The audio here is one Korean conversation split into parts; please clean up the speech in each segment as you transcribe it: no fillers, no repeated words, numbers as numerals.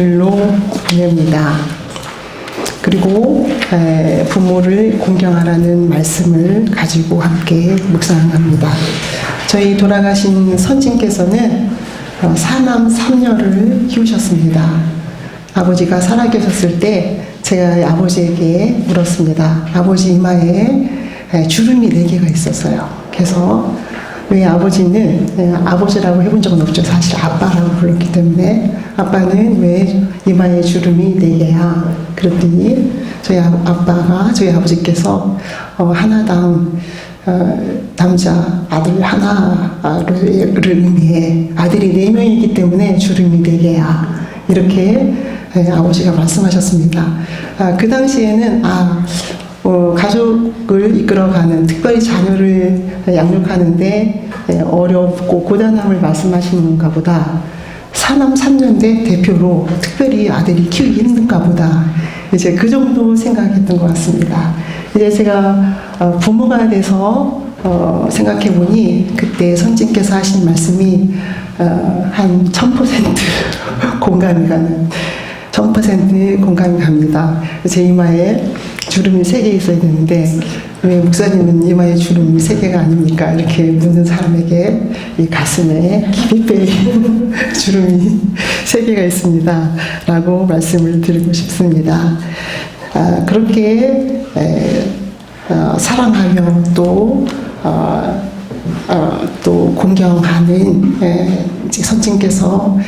주일로 보냅니다. 그리고 부모를 공경하라는 말씀을 가지고 함께 묵상합니다. 저희 돌아가신 선진께서는 4남 3녀를 키우셨습니다. 아버지가 살아계셨을 때 제가 아버지에게 물었습니다. 아버지 이마에 주름이 4개가 있었어요. 그래서 왜 아버지는 아버지라고 해본 적은 없죠. 사실 아빠라고 불렀기 때문에 아빠는 왜 이마에 주름이 4개야? 그랬더니 저희 아빠가 저희 아버지께서 하나당 남자 아들 하나를 의미해 아들이 4명이기 때문에 주름이 4개야. 이렇게 아버지가 말씀하셨습니다. 그 당시에는 가족을 이끌어가는, 특별히 자녀를 양육하는데 어렵고 고단함을 말씀하시는가 보다. 4남 3녀인데 대표로 특별히 아들이 키우기 힘든가 보다. 이제 그 정도 생각했던 것 같습니다. 이제 제가 부모가 돼서 생각해 보니 그때 선진께서 하신 말씀이 한 1000% 공감이 가는 1000% 공감이 갑니다. 제 이마에 주름이 3개 있어야 되는데 왜 목사님은 이마에 주름이 3개가 아닙니까? 이렇게 묻는 사람에게 이 가슴에 깊이 빼인 주름이 3개가 있습니다. 라고 말씀을 드리고 싶습니다. 그렇게 사랑하며 또 공경하는 선진께서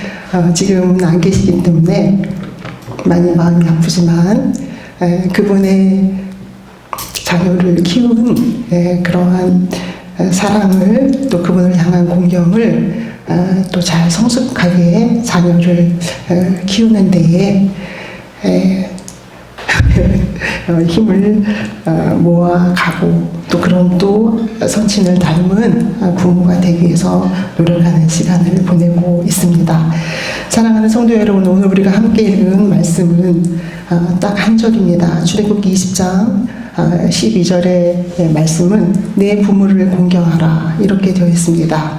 지금은 안 계시기 때문에 많이 마음이 아프지만 그분의 자녀를 키운 그러한 사랑을 또 그분을 향한 공경을 또 잘 성숙하게 자녀를 키우는 데에 힘을 모아가고 또 그런 또 선친을 닮은 부모가 되기 위해서 노력하는 시간을 보내고 있습니다. 사랑하는 성도 여러분, 오늘 우리가 함께 읽은 말씀은 딱 한 절입니다. 출애굽기 20장 12절의 말씀은 내 부모를 공경하라 이렇게 되어 있습니다.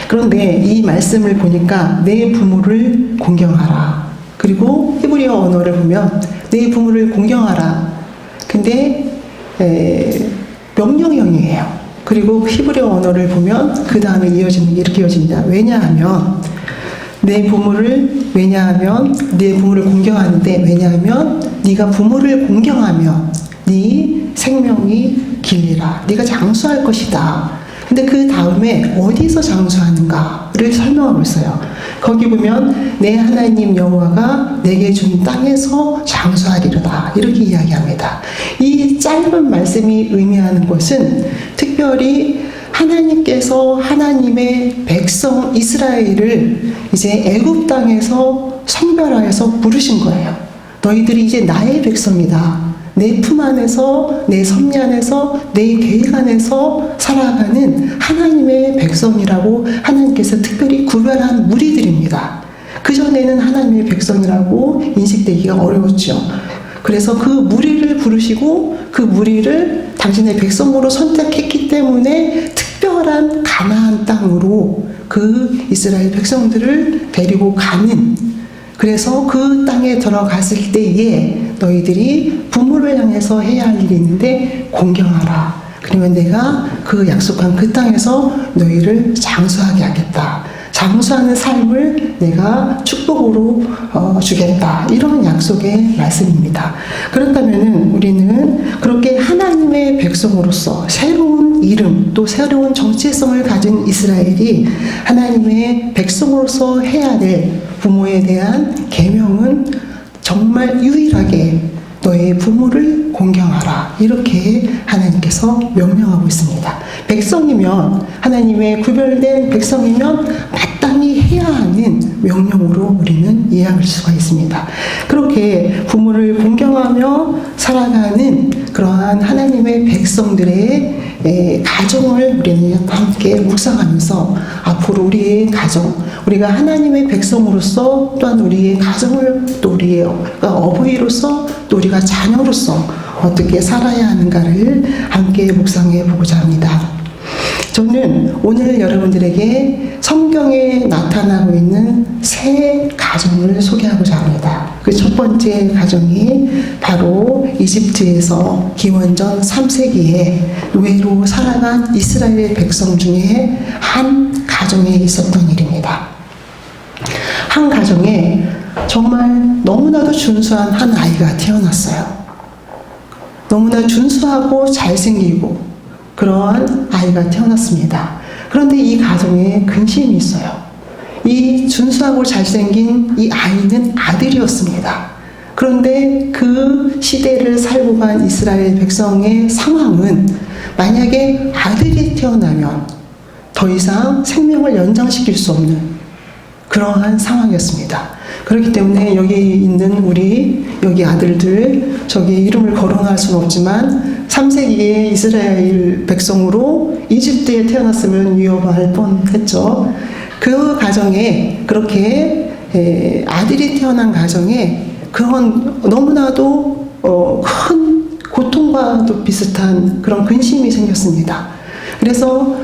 그런데 이 말씀을 보니까 내 부모를 공경하라, 그리고 히브리어 언어를 보면 내 부모를 공경하라. 근데 명령형이에요. 그리고 히브리어 언어를 보면 그 다음에 이렇게 이어집니다. 왜냐하면 내 부모를 공경하는데, 왜냐하면 네가 부모를 공경하면 네 생명이 길리라. 네가 장수할 것이다. 근데 그 다음에 어디서 장수하는가를 설명하고 있어요. 거기 보면 내 하나님 여호와가 내게 준 땅에서 장수하리로다 이렇게 이야기합니다. 이 짧은 말씀이 의미하는 것은 특별히 하나님께서 하나님의 백성 이스라엘을 이제 애굽 땅에서 성별하여서 부르신 거예요. 너희들이 이제 나의 백성이다. 내 품 안에서, 내 섭리 안에서, 내 계획 안에서 살아가는 하나님의 백성이라고 하나님께서 특별히 구별한 무리들입니다. 그전에는 하나님의 백성이라고 인식되기가 어려웠죠. 그래서 그 무리를 부르시고 그 무리를 당신의 백성으로 선택했기 때문에 특별한 가나안 땅으로 그 이스라엘 백성들을 데리고 가는, 그래서 그 땅에 들어갔을 때에 너희들이 부모를 향해서 해야 할 일이 있는데 공경하라. 그러면 내가 그 약속한 그 땅에서 너희를 장수하게 하겠다. 장수하는 삶을 내가 축복으로 주겠다. 이런 약속의 말씀입니다. 그렇다면 우리는 그렇게 하나님의 백성으로서 새로운 이름 또 새로운 정체성을 가진 이스라엘이 하나님의 백성으로서 해야 될 부모에 대한 계명은 정말 유일하게 너의 부모를 공경하라 이렇게 하나님께서 명령하고 있습니다. 백성이면, 하나님의 구별된 백성이면 마땅히 해야 하는 명령으로 우리는 이해할 수가 있습니다. 그렇게 부모를 공경하며 살아가는 그러한 하나님의 백성들의 가정을 우리는 함께 묵상하면서 앞으로 우리의 가정, 우리가 하나님의 백성으로서 또한 우리의 가정을, 또 우리의 어버이로서, 또 우리가 자녀로서 어떻게 살아야 하는가를 함께 묵상해 보고자 합니다. 저는 오늘 여러분들에게 성경에 나타나고 있는 세 가정을 소개하고자 합니다. 그 첫 번째 가정이 바로 이집트에서 기원전 3세기에 노예로 살아간 이스라엘 백성 중에 한 가정에 있었던 일입니다. 한 가정에 정말 너무나도 준수한 한 아이가 태어났어요. 너무나 준수하고 잘생기고 그러한 아이가 태어났습니다. 그런데 이 가정에 근심이 있어요. 이 준수하고 잘생긴 이 아이는 아들이었습니다. 그런데 그 시대를 살고 간 이스라엘 백성의 상황은 만약에 아들이 태어나면 더 이상 생명을 연장시킬 수 없는 그러한 상황이었습니다. 그렇기 때문에 여기 있는 우리 여기 아들들 저기 이름을 거론할 수는 없지만 3세기의 이스라엘 백성으로 이집트에 태어났으면 위협할 뻔했죠. 그 가정에 그렇게 아들이 태어난 가정에 그런 너무나도 큰 고통과도 비슷한 그런 근심이 생겼습니다. 그래서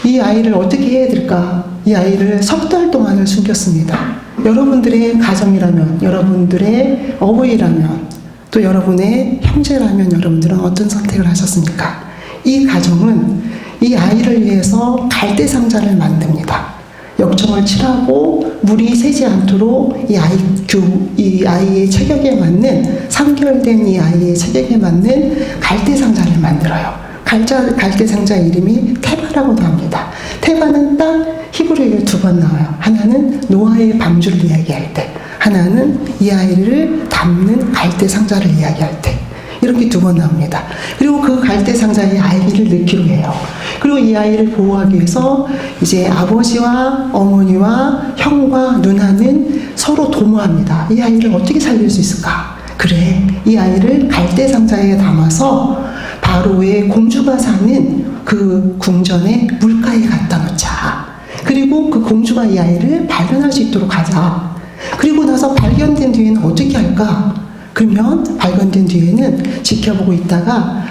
이 아이를 어떻게 해야 될까? 이 아이를 석 달 동안을 숨겼습니다. 여러분들의 가정이라면, 여러분들의 어버이라면, 또 여러분의 형제라면 여러분들은 어떤 선택을 하셨습니까? 이 가정은 이 아이를 위해서 갈대 상자를 만듭니다. 역청을 칠하고 물이 새지 않도록 이 아이의 체격에 맞는 3개월 이 아이의 체격에 맞는 갈대 상자를 만들어요. 갈대 상자 이름이 테바라고도 합니다. 테바는 딱 히브리어에 2번 나와요. 하나는 노아의 방주를 이야기할 때, 하나는 이 아이를 담는 갈대 상자를 이야기할 때, 이렇게 2번 나옵니다. 그리고 그 갈대 상자에 아이를 넣기로 해요. 그리고 이 아이를 보호하기 위해서 이제 아버지와 어머니와 형과 누나는 서로 도모합니다. 이 아이를 어떻게 살릴 수 있을까? 그래, 이 아이를 갈대 상자에 담아서 바로의 공주가 사는 그 궁전에 물가에 갖다 놓자. 그리고 그 공주가 이 아이를 발견할 수 있도록 하자. 그리고 나서 발견된 뒤에는 어떻게 할까? 그러면 발견된 뒤에는 지켜보고 있다가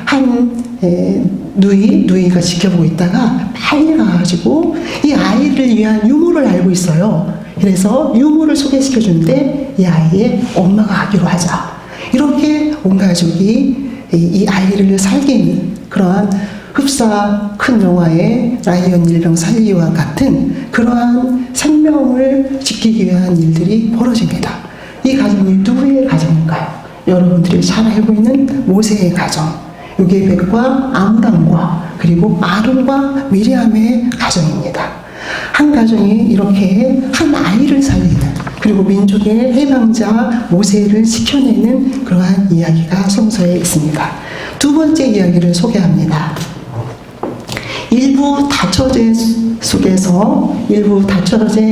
누이가 지켜보고 있다가 빨리 가가지고 이 아이를 위한 유모를 알고 있어요. 그래서 유모를 소개시켜 주는데 이 아이의 엄마가 하기로 하자. 이렇게 온 가족이 이 아이를 살긴 그러한 흡사 큰 영화의 라이언 일병 살리와 같은 그러한 생명을 지키기 위한 일들이 벌어집니다. 이 가정이 누구의 가정인가요? 여러분들이 잘 알고 있는 모세의 가정, 요게벳과 아므람과 그리고 아론과 미리암의 가정입니다. 한 가정이 이렇게 한 아이를 살리는 그리고 민족의 해방자 모세를 지켜내는 그러한 이야기가 성서에 있습니다. 두 번째 이야기를 소개합니다. 일부 다처제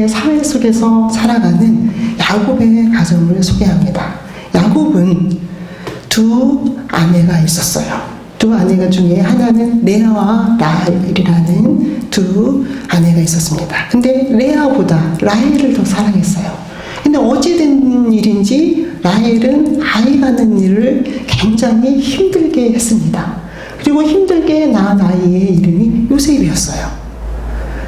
사회 속에서 살아가는 야곱의 가정을 소개합니다. 야곱은 두 아내가 있었어요. 두 아내가 중에 하나는 레아와 라헬이라는 두 아내가 있었습니다. 근데 레아보다 라헬을 더 사랑했어요. 근데 어찌된 일인지 라헬은 아이 가는 일을 굉장히 힘들게 했습니다. 그리고 힘들게 낳은 아이의 이름이 요셉이었어요.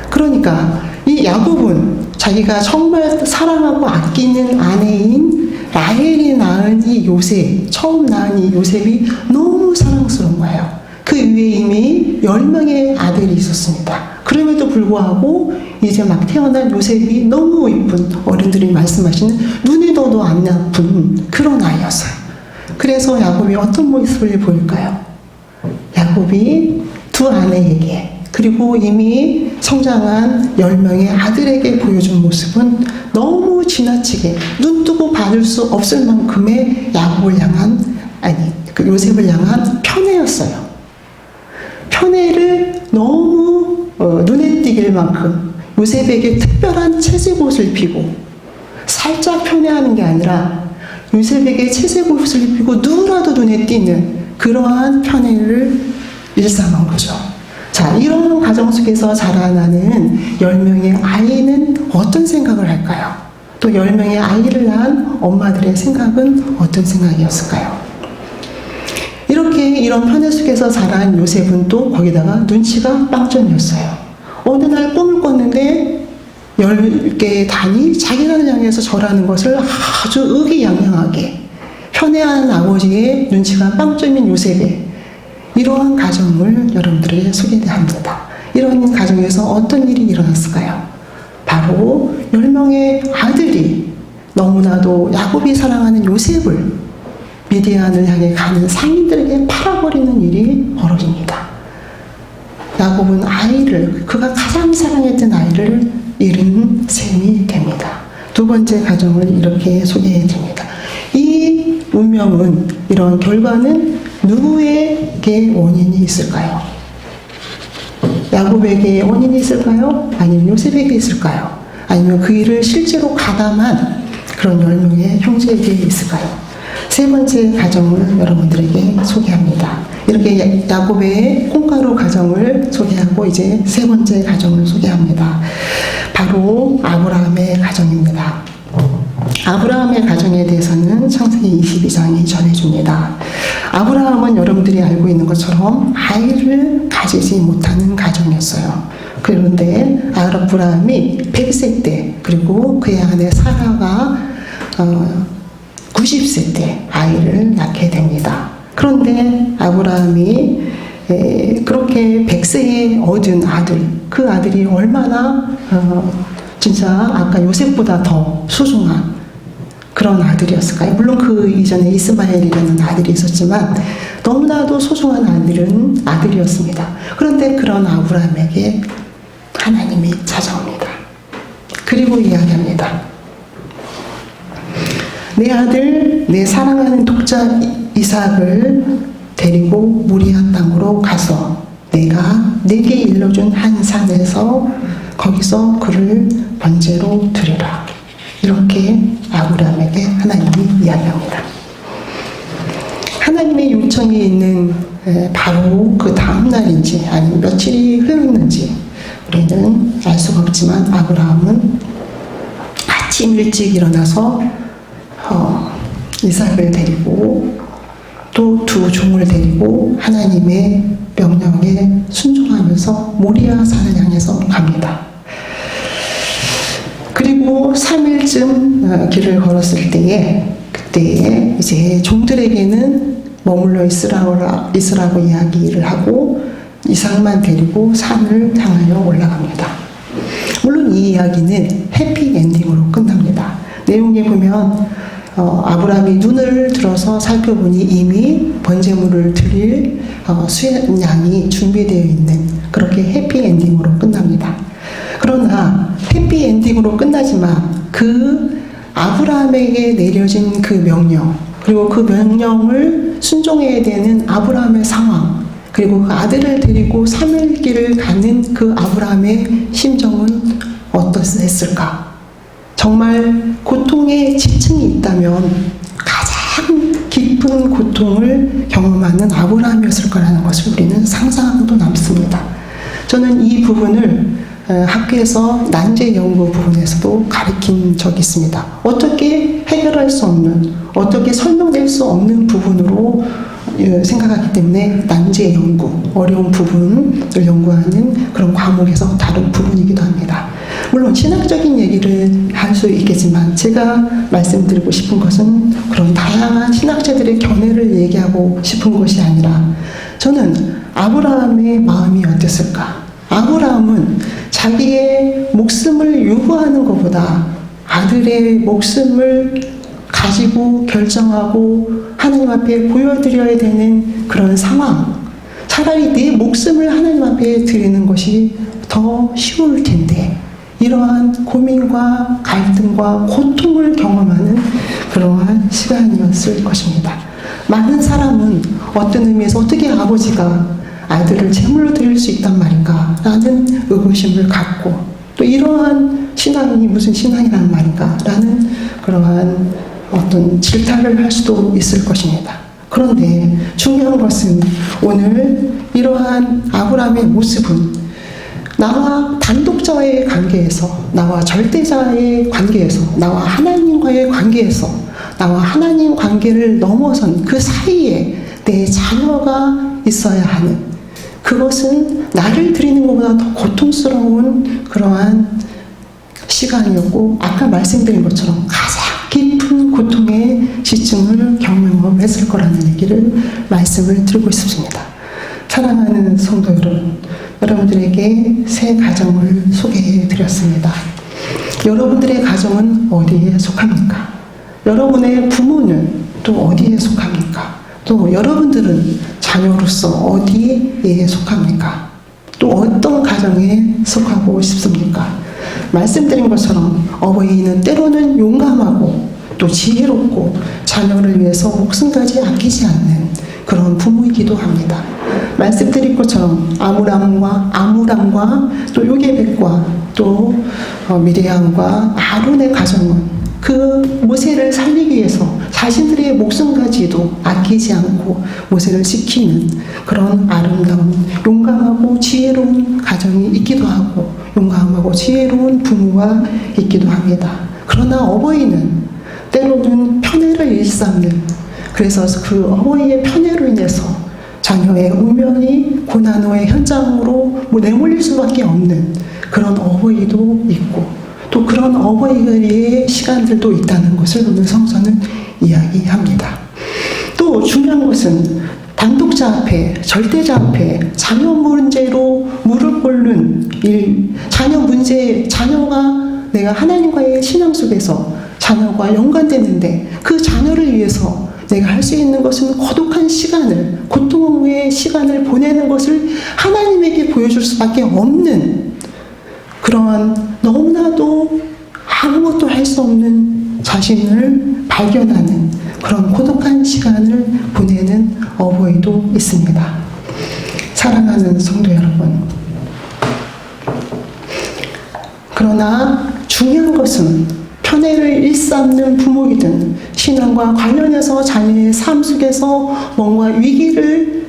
그러니까 이 야곱은 자기가 정말 사랑하고 아끼는 아내인 라헬이 낳은 이 요셉, 처음 낳은 이 요셉이 너무 사랑스러운 거예요. 그 위에 이미 10명의 아들이 있었습니다. 그럼에도 불구하고 이제 막 태어난 요셉이 너무 이쁜, 어른들이 말씀하시는 눈에 넣어도 안 아픈 그런 아이였어요. 그래서 야곱이 어떤 모습을 보일까요? 야곱이 두 아내에게 그리고 이미 성장한 10명의 아들에게 보여준 모습은 너무 지나치게 눈 뜨고 봐줄 수 없을 만큼의 요셉을 향한 편애였어요. 편애를 너무 눈에 띄길 만큼 요셉에게 특별한 채색 옷을 입히고 살짝 편애하는 게 아니라 요셉에게 채색 옷을 입히고 누구라도 눈에 띄는 그러한 편애를 일삼은 거죠. 자, 이런 가정 속에서 자라나는 10명의 아이는 어떤 생각을 할까요? 또 10명의 아이를 낳은 엄마들의 생각은 어떤 생각이었을까요? 이렇게 이런 편애 속에서 자란 요셉은 또 거기다가 눈치가 빵점이었어요. 어느 날 꿈을 꿨는데 10개의 단이 자기를 향해서 절하는 것을 아주 의기양양하게 편애한 아버지의 눈치가 빵점인 요셉의 이러한 가정을 여러분들에게 소개합니다. 이런 가정에서 어떤 일이 일어났을까요? 바로 10명의 아들이 너무나도 야곱이 사랑하는 요셉을 미디안을 향해 가는 상인들에게 팔아버리는 일이 벌어집니다. 야곱은 아이를, 그가 가장 사랑했던 아이를 잃은 셈이 됩니다. 두 번째 가정을 이렇게 소개해 드립니다. 이 운명은, 이런 결과는 누구에게 원인이 있을까요? 야곱에게 원인이 있을까요? 아니면 요셉에게 있을까요? 아니면 그 일을 실제로 가담한 그런 10명의 형제에게 있을까요? 세 번째 가정을 여러분들에게 소개합니다. 이렇게 야곱의 콩가루 가정을 소개하고 이제 세 번째 가정을 소개합니다. 바로 아브라함의 가정입니다. 아브라함의 가정에 대해서는 창세기 22장이 전해줍니다. 아브라함은 여러분들이 알고 있는 것처럼 아이를 가지지 못하는 가정이었어요. 그런데 아브라함이 100세 때, 그리고 그의 아내 사라가 90세 때 아이를 낳게 됩니다. 그런데 아브라함이 그렇게 100세에 얻은 아들, 그 아들이 얼마나 진짜 아까 요셉보다 더 소중한 그런 아들이었을까요? 물론 그 이전에 이스마엘이라는 아들이 있었지만 너무나도 소중한 아들은 아들이었습니다. 그런데 그런 아브라함에게 하나님이 찾아옵니다. 그리고 이야기합니다. 내 아들, 내 사랑하는 독자 이삭을 데리고 모리아 땅으로 가서 내가 내게 일러준 한 산에서 거기서 그를 번제로 드리라. 이렇게 아브라함에게 하나님이 이야기합니다. 하나님의 요청이 있는 바로 그 다음 날인지 아니면 며칠이 흘렀는지 우리는 알 수가 없지만 아브라함은 아침 일찍 일어나서 이삭을 데리고 또 두 종을 데리고 하나님의 명령에 순종하면서 모리아 산을 향해서 갑니다. 그리고 3일쯤 길을 걸었을 때에 그때 이제 종들에게는 머물러 있으라고 이야기를 하고 이삭만 데리고 산을 향하여 올라갑니다. 물론 이 이야기는 해피엔딩으로 끝납니다. 내용에 보면 아브라함이 눈을 들어서 살펴보니 이미 번제물을 드릴 수양이 준비되어 있는 그렇게 해피엔딩으로 끝납니다. 그러나 해피엔딩으로 끝나지만 그 아브라함에게 내려진 그 명령, 그리고 그 명령을 순종해야 되는 아브라함의 상황, 그리고 그 아들을 데리고 3일 길을 가는 그 아브라함의 심정은 어떠했을까? 정말 고통의 지층이 있다면 가장 깊은 고통을 경험하는 아브라함이었을 거라는 것을 우리는 상상도 남습니다. 저는 이 부분을 학교에서 난제 연구 부분에서도 가르친 적이 있습니다. 어떻게 해결할 수 없는, 어떻게 설명될 수 없는 부분으로 생각하기 때문에 난제 연구, 어려운 부분을 연구하는 그런 과목에서 다른 부분이기도 합니다. 물론 신학적인 얘기를 할 수 있겠지만 제가 말씀드리고 싶은 것은 그런 다양한 신학자들의 견해를 얘기하고 싶은 것이 아니라 저는 아브라함의 마음이 어땠을까? 아브라함은 자기의 목숨을 유구하는 것보다 아들의 목숨을 가지고 결정하고 하나님 앞에 보여드려야 되는 그런 상황, 차라리 내 목숨을 하나님 앞에 드리는 것이 더 쉬울 텐데 이러한 고민과 갈등과 고통을 경험하는 그러한 시간이었을 것입니다. 많은 사람은 어떤 의미에서 어떻게 아버지가 아들을 제물로 드릴 수 있단 말인가 라는 의구심을 갖고 또 이러한 신앙이 무슨 신앙이란 말인가 라는 그러한 어떤 질타를 할 수도 있을 것입니다. 그런데 중요한 것은 오늘 이러한 아브라함의 모습은 나와 단독자의 관계에서, 나와 절대자의 관계에서, 나와 하나님과의 관계에서, 나와 하나님 관계를 넘어선 그 사이에 내 자녀가 있어야 하는 그것은 나를 드리는 것보다 더 고통스러운 그러한 시간이었고, 아까 말씀드린 것처럼 가장 깊은 고통의 시층을 경험했을 거라는 얘기를 말씀을 드리고 싶습니다. 사랑하는 성도 여러분, 여러분들에게 새 가정을 소개해 드렸습니다. 여러분들의 가정은 어디에 속합니까? 여러분의 부모는 또 어디에 속합니까? 또 여러분들은 자녀로서 어디에 속합니까? 또 어떤 가정에 속하고 싶습니까? 말씀드린 것처럼 어버이는 때로는 용감하고 또 지혜롭고 자녀를 위해서 목숨까지 아끼지 않는 그런 부모이기도 합니다. 말씀드린 것처럼 아므람과 또 요게벳과 또 미리암과 아론의 가정은 그 모세를 살리기 위해서 자신들의 목숨까지도 아끼지 않고 모세를 지키는 그런 아름다운 용감하고 지혜로운 가정이 있기도 하고 용감하고 지혜로운 부모가 있기도 합니다. 그러나 어버이는 때로는 편애를 일삼는, 그래서 그 어버이의 편애로 인해서 자녀의 운명이 고난의 현장으로 내몰릴 수밖에 없는 그런 어버이도 있고, 또 그런 어버이의 시간들도 있다는 것을 오늘 성서는 이야기합니다. 또 중요한 것은 단독자 앞에, 절대자 앞에 자녀 문제로 무릎 꿇는 일, 자녀가 내가 하나님과의 신앙 속에서 자녀가 연관되는데 그 자녀를 위해서 내가 할 수 있는 것은 고독한 시간을, 고통의 시간을 보내는 것을 하나님에게 보여줄 수밖에 없는 그러한 너무나도 아무것도 할 수 없는 자신을 발견하는 그런 고독한 시간을 보내는 어버이도 있습니다. 사랑하는 성도 여러분, 그러나 중요한 것은 편애를 일삼는 부모이든 신앙과 관련해서 자녀의 삶 속에서 뭔가 위기를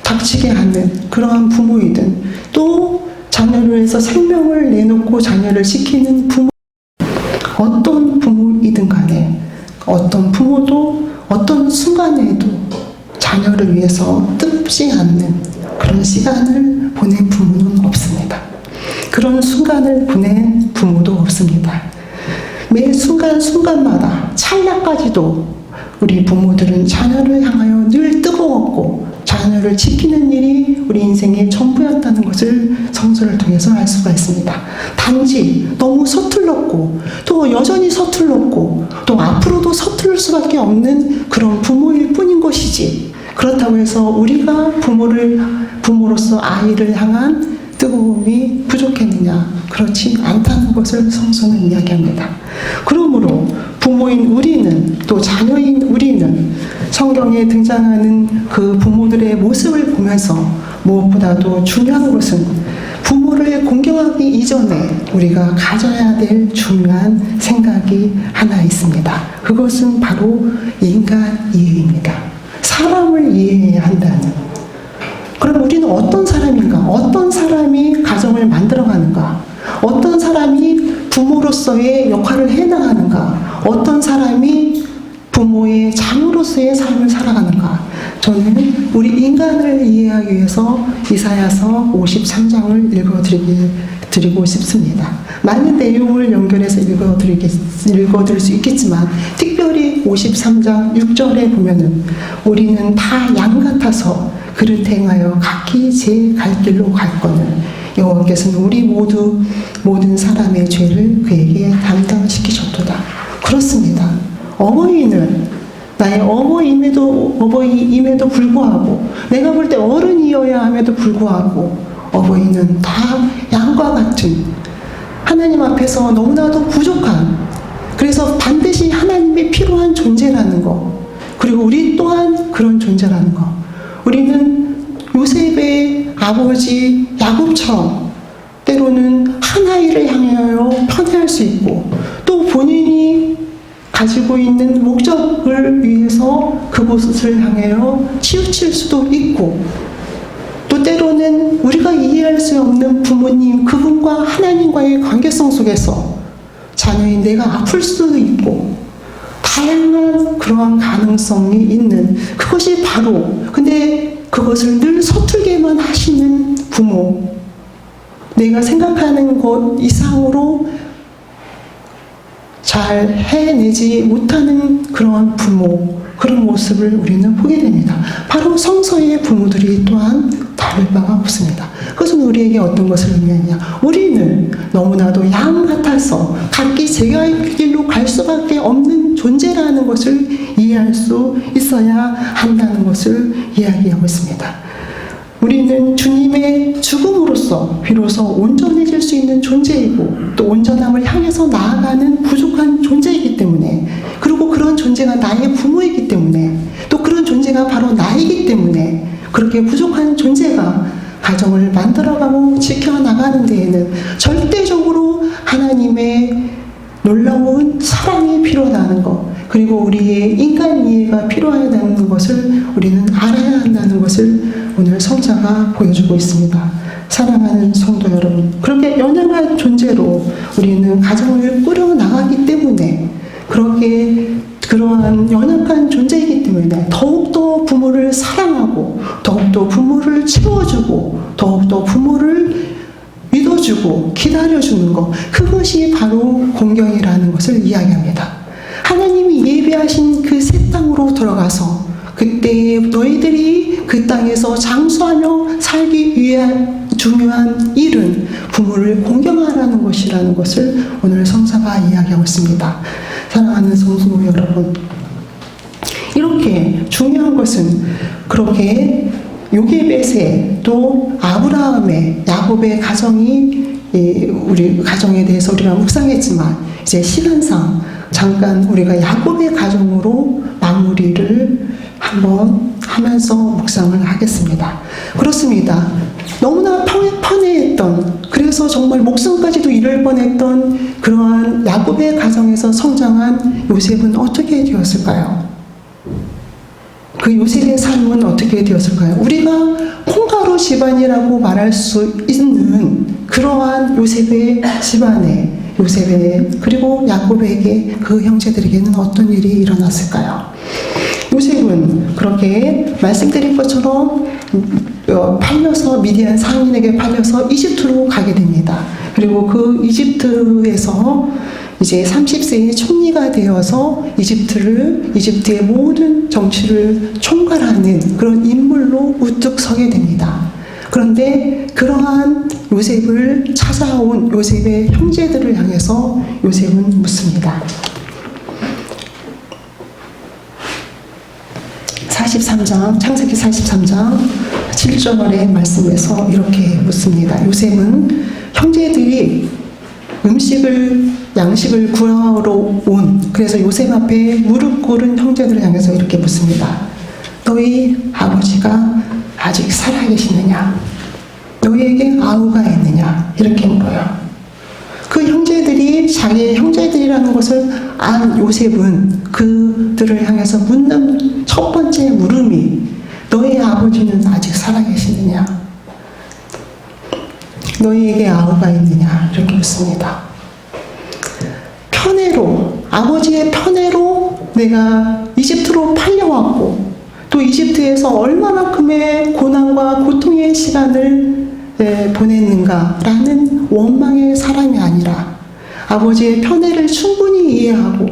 닥치게 하는 그러한 부모이든 또 자녀를 위해서 생명을 내놓고 자녀를 지키는 부모, 어떤 부모이든 간에 어떤 부모도 어떤 순간에도 자녀를 위해서 뜻지 않는 그런 시간을 보낸 부모는 없습니다. 그런 순간을 보낸 부모도 없습니다. 매 순간순간마다 찰나까지도 우리 부모들은 자녀를 향하여 늘 뜨거웠고 자녀를 지키는 일이 우리 인생의 전부였다는 것을 성서를 통해서 알 수가 있습니다. 단지 너무 서툴렀고 또 여전히 서툴렀고 또 앞으로도 서툴을 수밖에 없는 그런 부모일 뿐인 것이지, 그렇다고 해서 우리가 부모로서 아이를 향한 뜨거움이 부족했느냐? 그렇지 않다는 것을 성서는 이야기합니다. 그러므로 부모인 우리는, 또 자녀인 우리는 성경에 등장하는 그 부모들의 모습을 보면서 무엇보다도 중요한 것은 부모를 공경하기 이전에 우리가 가져야 될 중요한 생각이 하나 있습니다. 그것은 바로 인간 이해입니다. 사람을 이해해야 한다는. 그럼 우리는 어떤 사람인가? 어떤 사람이 가정을 만들어가는가? 어떤 사람이 부모로서의 역할을 해나가는가? 어떤 사람이 부모의 자녀로서의 삶을 살아가는가? 저는 우리 인간을 이해하기 위해서 이사야서 53장을 읽어드리고 싶습니다. 많은 내용을 연결해서 읽어드릴 수 있겠지만 특별히 53장 6절에 보면은 우리는 다 양 같아서 그릇 행하여 각기 제 갈 길로 갈거늘 여호와께서는 우리 모든 사람의 죄를 그에게 담당시키셨도다. 그렇습니다. 어머니는 나의 어머니임에도 불구하고, 내가 볼 때 어른이어야 함에도 불구하고 어머니는 다 양과 같은, 하나님 앞에서 너무나도 부족한, 그래서 반드시 하나님이 필요한 존재라는 거, 그리고 우리 또한 그런 존재라는 거. 우리는 요셉의 아버지 야곱처럼 때로는 한 아이를 향하여 편애할 수 있고, 또 본인이 가지고 있는 목적을 위해서 그곳을 향하여 치우칠 수도 있고, 또 때로는 우리가 이해할 수 없는 부모님, 그분과 하나님과의 관계성 속에서 자녀인 내가 아플 수도 있고, 다양한 그러한 가능성이 있는, 그것이 바로, 근데 그 그것을 늘 서툴게만 하시는 부모, 내가 생각하는 것 이상으로 잘 해내지 못하는 그런 부모, 그런 모습을 우리는 보게 됩니다. 바로 성서의 부모들이 또한 다를 바가 없습니다. 그것은 우리에게 어떤 것을 의미하냐? 우리는 너무나도 양 같아서 각기 제갈 길로 갈 수밖에 없는 존재라는 것을 이해할 수 있어야 한다는 것을 이야기하고 있습니다. 우리는 주님의 죽음으로써 비로소 온전해질 수 있는 존재이고 또 온전함을 향해서 나아가는 부족한 존재이기 때문에, 그리고 그런 존재가 나의 부모이기 때문에, 또 그런 존재가 바로 나이기 때문에 그렇게 부족한 존재가 가정을 만들어가고 지켜나가는 데에는 절대적으로 하나님의 놀라운 사랑이 필요하다는 것, 그리고 우리의 인간 이해가 필요하다는 것을 우리는 알아야 한다는 것을 오늘 성자가 보여주고 있습니다. 사랑하는 성도 여러분, 그렇게 연약한 존재로 우리는 가정을 꾸려나가기 때문에, 그렇게 그러한 연약한 존재이기 때문에 더욱더 부모를 사랑하고 더욱더 부모를 채워주고 더욱더 부모를 믿어주고 기다려주는 것, 그것이 바로 공경이라는 것을 이야기합니다. 하나님이 예비하신 그 새 땅으로 들어가서 그때 너희들이 그 땅에서 장수하며 살기 위한 중요한 일은 부모를 공경하라는 것이라는 것을 오늘 성사가 이야기하고 있습니다. 사랑하는 성도 여러분, 이렇게 중요한 것은 그렇게 요게벳의 또 아브라함의 야곱의 가정이 우리 가정에 대해서 우리가 묵상했지만 이제 시간상 잠깐 우리가 야곱의 가정으로 마무리를 한번 하면서 묵상을 하겠습니다. 그렇습니다. 너무나 편애했던, 그래서 정말 목숨까지도 잃을 뻔했던 그러한 야곱의 가정에서 성장한 요셉은 어떻게 되었을까요? 그 요셉의 삶은 어떻게 되었을까요? 우리가 콩가루 집안이라고 말할 수 있는 그러한 요셉의 집안에, 그리고 야곱에게 그 형제들에게는 어떤 일이 일어났을까요? 요셉은 그렇게 말씀드린 것처럼 팔려서 미디안 상인에게 팔려서 이집트로 가게 됩니다. 그리고 그 이집트에서 이제 30세의 총리가 되어서 이집트의 모든 정치를 총괄하는 그런 인물로 우뚝 서게 됩니다. 그런데 그러한 요셉을 찾아온 요셉의 형제들을 향해서 요셉은 묻습니다. 43장, 창세기 43장 7절의 말씀에서 이렇게 묻습니다. 요셉은 형제들이 양식을 구하러 온, 그래서 요셉 앞에 무릎 꿇은 형제들을 향해서 이렇게 묻습니다. 너희 아버지가 아직 살아계시느냐? 너희에게 아우가 있느냐? 이렇게 물어요. 그 형제들이 자기의 형제들이라는 것을 안 요셉은 그들을 향해서 묻는 첫 번째 물음이 너희 아버지는 아직 살아계시느냐? 너희에게 아우가 있느냐? 이렇게 묻습니다. 편애로, 아버지의 편애로 내가 이집트로 팔려왔고 또 이집트에서 얼마만큼의 고난과 고통의 시간을 보냈는가라는 원망의 사람이 아니라 아버지의 편애를 충분히 이해하고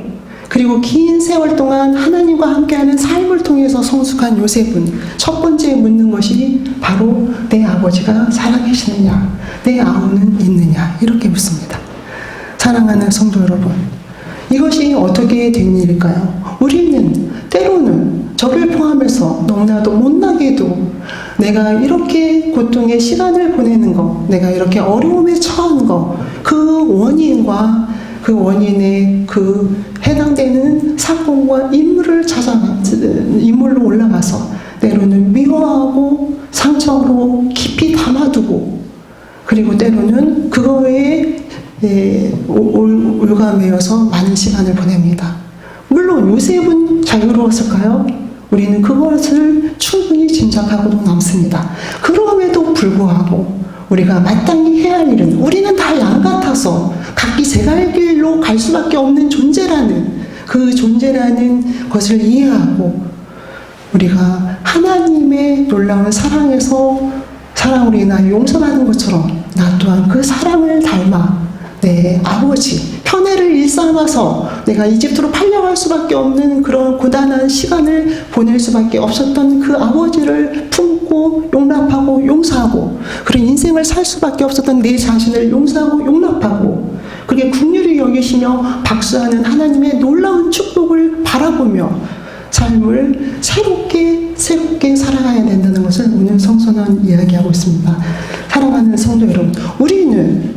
그리고 긴 세월 동안 하나님과 함께하는 삶을 통해서 성숙한 요셉은 첫 번째 묻는 것이 바로 내 아버지가 살아계시느냐, 내 아우는 있느냐, 이렇게 묻습니다. 사랑하는 성도 여러분, 이것이 어떻게 된 일일까요? 우리는 때로는 저를 포함해서 너무나도 못나게도 내가 이렇게 고통의 시간을 보내는 것, 내가 이렇게 어려움에 처한 것, 그 원인과 그 원인에 그 해당되는 사건과 인물로 올라가서 때로는 미워하고 상처로 깊이 담아두고 그리고 때로는 그거에 올가매어서 많은 시간을 보냅니다. 물론 요셉은 자유로웠을까요? 우리는 그것을 충분히 짐작하고도 남습니다. 그럼에도 불구하고 우리가 마땅히 해야 할 일은 우리는 다 양 같아서 각기 제갈 길로 갈 수밖에 없는 존재라는 그 존재라는 것을 이해하고 우리가 하나님의 놀라운 사랑에서 사랑으로 인하여 용서받는 것처럼 나 또한 그 사랑을 닮아 내 아버지 편애를 일삼아서 내가 이집트로 팔려갈 수밖에 없는 그런 고단한 시간을 보낼 수밖에 없었던 그 아버지를 품고 용납하고 용서하고 그런 인생을 살 수밖에 없었던 내 자신을 용서하고 용납하고 그게 긍휼히 여기시며 박수하는 하나님의 놀라운 축복을 바라보며 삶을 새롭게 살아가야 된다는 것을 오늘 성서는 이야기하고 있습니다. 사랑하는 성도 여러분, 우리는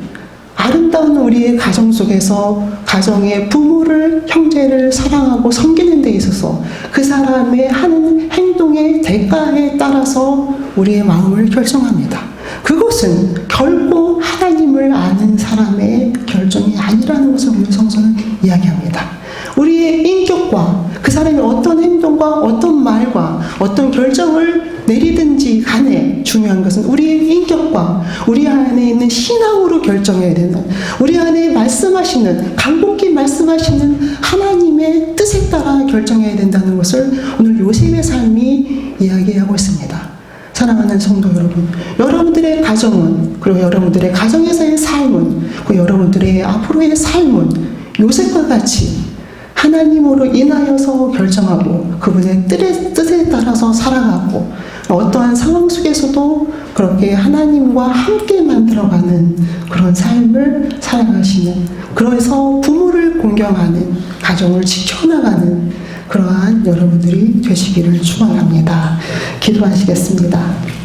아름다운 우리의 가정 속에서 가정의 부모를, 형제를 사랑하고 섬기는 데 있어서 그 사람의 하는 행동의 대가에 따라서 우리의 마음을 결정합니다. 그것은 결코 하나님을 아는 사람의 결정이 아니라는 것을 오늘 성서는 이야기합니다. 우리의 인격과 그 사람이 어떤 행동과 어떤 말과 어떤 결정을 내리든지 간에 중요한 것은 우리의 인격과 우리 안에 있는 신앙으로 결정해야 되는 우리 안에 말씀하시는 간곡히 말씀하시는 하나님의 뜻에 따라 결정해야 된다는 것을 오늘 요셉의 삶이 이야기하고 있습니다. 사랑하는 성도 여러분, 여러분들의 가정은 그리고 여러분들의 가정에서의 삶은 그리고 여러분들의 앞으로의 삶은 요셉과 같이 하나님으로 인하여서 결정하고 그분의 뜻에 따라서 살아가고 어떠한 상황 속에서도 그렇게 하나님과 함께 만들어가는 그런 삶을 살아가시는 그래서 부모를 공경하는 가정을 지켜나가는 그러한 여러분들이 되시기를 축원합니다. 기도하시겠습니다.